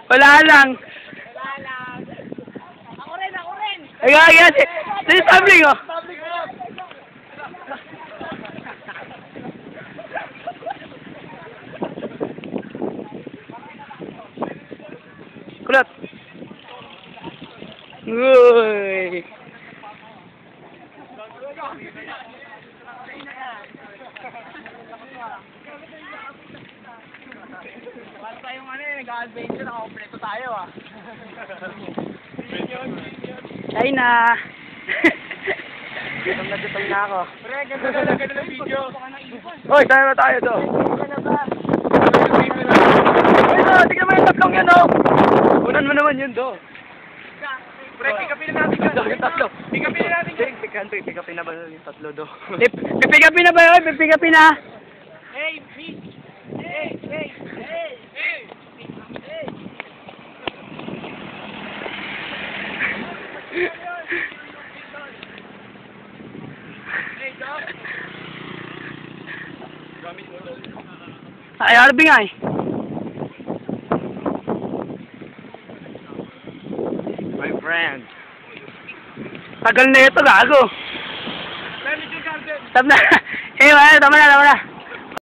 Wala lang. Ako rin. Ay, kaya si Sabling, oh. Kulot. Uy. Para tayong nag-adventure, naka-kompleto tayo China. Gutom na ako. Pre, ganda ng video. Hoy, tayo na tayo to. Ito, tignan mo yung tatlong yun, oh. Unan mo naman yun, do. Pre, pick upin na natin yan. Yung tatlo. Pick upin na natin yan. Pick upin na ba yung tatlo, do? Pick upin na ba yun? Pick upin na. Hey, please. Hey. Ay, Arby nga eh. My friend. Tagal na ito, gago. Tama na. Eh, tama na.